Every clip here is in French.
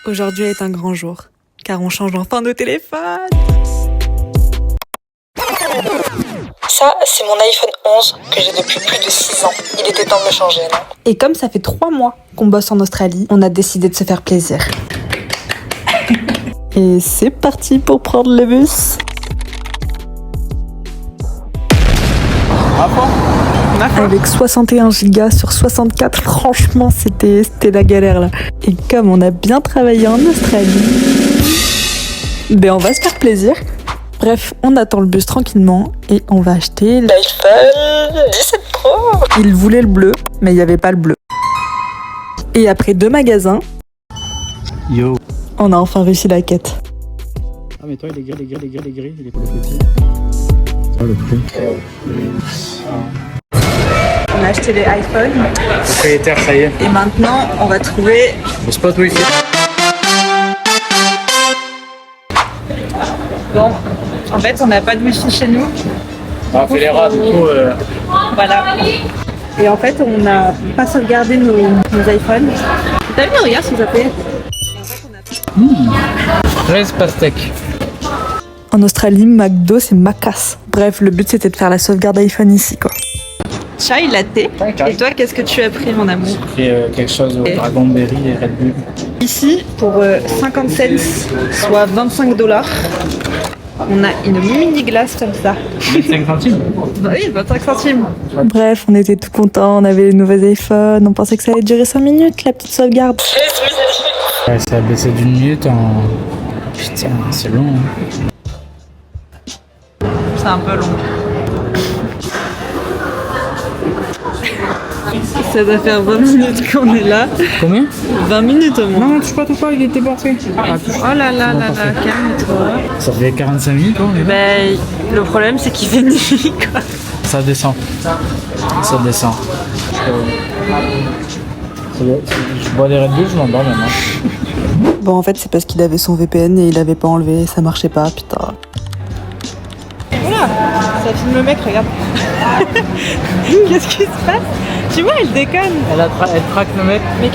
Aujourd'hui est un grand jour, car on change enfin nos téléphones. Ça, c'est mon iPhone 11 que j'ai depuis plus de 6 ans. Il était temps de me changer, non? Et comme ça fait 3 mois qu'on bosse en Australie, on a décidé de se faire plaisir. Et c'est parti pour prendre le bus. Avec 61 Go sur 64, franchement, c'était la galère là. Et comme on a bien travaillé en Australie, on va se faire plaisir. Bref, on attend le bus tranquillement et on va acheter l'iPhone 17 Pro. Il voulait le bleu, mais il n'y avait pas le bleu. Et après 2 magasins, on a enfin réussi la quête. Ah mais toi il est gris, il est pas le petit. Oh le prix. On a acheté les iPhones. Propriétaire, ça y est. Et maintenant, on va trouver Le spot Wi-Fi. Bon, en fait, on n'a pas de wifi chez nous. On fait les rats du coup. Voilà. Et en fait, on n'a pas sauvegardé nos iPhones. T'as vu, regarde ce que ça fait. 13 pastèques. En Australie, McDo, c'est Macas. Bref, le but, c'était de faire la sauvegarde iPhone ici, quoi. Chai latte. Et toi, qu'est-ce que tu as pris, mon amour? J'ai pris quelque chose au Dragonberry et Red Bull. Ici, pour 50 cents, soit 25 $, on a une mini glace comme ça. 25 centimes. Bah oui, 25 centimes. Bref, on était tout contents, on avait les nouveaux iPhones, on pensait que ça allait durer 5 minutes, la petite sauvegarde. Ouais, ça a baissé d'une minute en... Putain, c'est long. Hein. C'est un peu long. Ça doit faire 20 minutes qu'on est là. Combien? 20 minutes au moins. Non, touche pas, il était parfait. Oh là là là là, calme-toi. Ça fait 45 minutes, on est là. Le problème, c'est qu'il fait nuit, quoi. Ça descend. Ça descend. Je bois des Red Bull, je m'endors maintenant. Bon, en fait, c'est parce qu'il avait son VPN et il avait pas enlevé, ça marchait pas, putain. Voilà, ça filme le mec, regarde. Qu'est-ce qui se passe? Tu vois, elle déconne. Elle traque le mec. Mais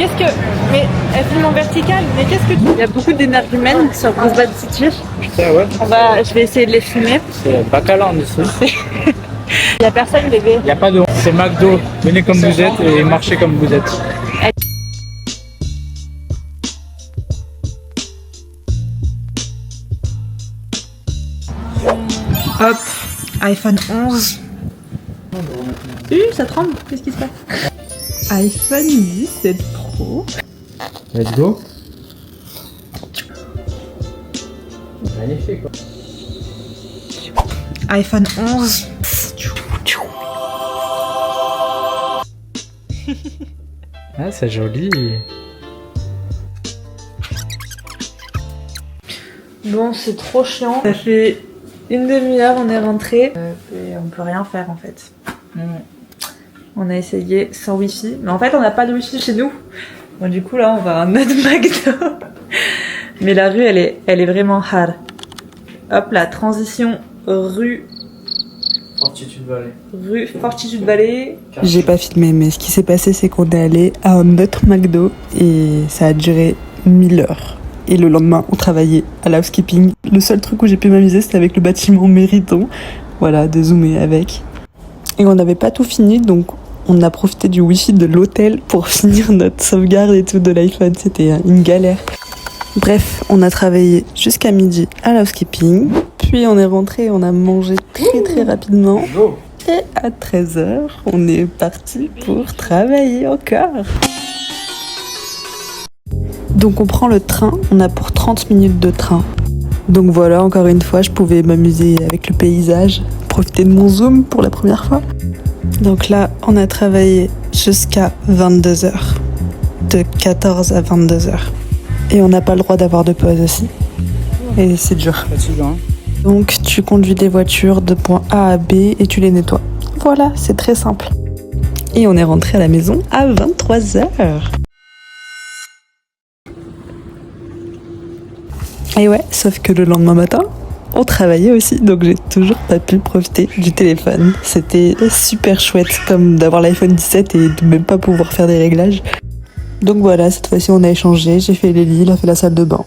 Mais elle filme en vertical, mais qu'est-ce que tu... Il y a beaucoup d'énergumènes sur Brisbane City. Putain, ouais. Je vais essayer de les filmer. C'est Bacalan ici. Il y a personne, bébé. Il n'y a pas de honte. C'est McDo. Venez comme vous êtes et marchez comme vous êtes. Hop, iPhone 11. Ça tremble, qu'est-ce qui se passe? iPhone 17 Pro. Let's go. Magnifique quoi. iPhone 11. Ah, c'est joli. Bon, c'est trop chiant. Ça fait une demi-heure, on est rentré. Et on peut rien faire en fait. On a essayé sans wifi. Mais en fait, on n'a pas de wifi chez nous. Bon, du coup, là, on va à un autre McDo. Mais la rue, elle est vraiment hard. Hop, la transition rue Fortitude Valley. J'ai pas filmé, mais ce qui s'est passé, c'est qu'on est allé à un autre McDo et ça a duré 1000 heures. Et le lendemain, on travaillait à l'housekeeping. Le seul truc où j'ai pu m'amuser, c'était avec le bâtiment Mériton. Voilà, de zoomer avec. Et on n'avait pas tout fini, donc on a profité du wifi de l'hôtel pour finir notre sauvegarde et tout de l'iPhone. C'était une galère. Bref, on a travaillé jusqu'à midi à l'housekeeping. Puis on est rentré, on a mangé très rapidement. Et à 13h, on est parti pour travailler encore. Donc on prend le train, on a pour 30 minutes de train. Donc voilà, encore une fois, je pouvais m'amuser avec le paysage, profiter de mon zoom pour la première fois. Donc là, on a travaillé jusqu'à 22h, de 14 à 22h. Et on n'a pas le droit d'avoir de pause aussi. Et c'est dur. Fatigant. Donc tu conduis des voitures de point A à B et tu les nettoies. Voilà, c'est très simple. Et on est rentré à la maison à 23h. Et ouais, sauf que le lendemain matin, on travaillait aussi, donc j'ai toujours pas pu profiter du téléphone. C'était super chouette, comme d'avoir l'iPhone 17 et de même pas pouvoir faire des réglages. Donc voilà, cette fois-ci on a échangé, j'ai fait les lits, il a fait la salle de bain.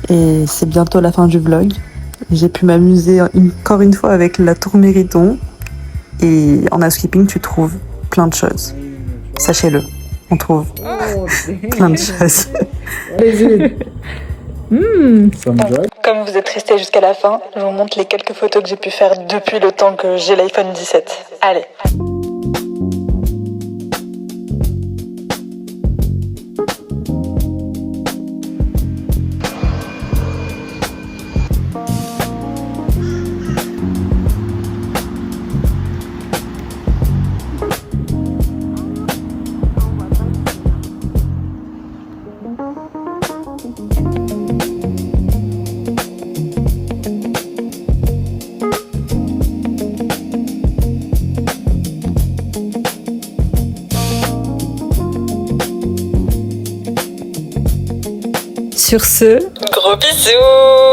Et c'est bientôt la fin du vlog. J'ai pu m'amuser encore une fois avec la tour Mériton. Et en housekeeping, tu trouves plein de choses. Sachez-le, on trouve plein de choses. Comme vous êtes restés jusqu'à la fin, je vous montre les quelques photos que j'ai pu faire depuis le temps que j'ai l'iPhone 17. Allez. Sur ce, gros bisous!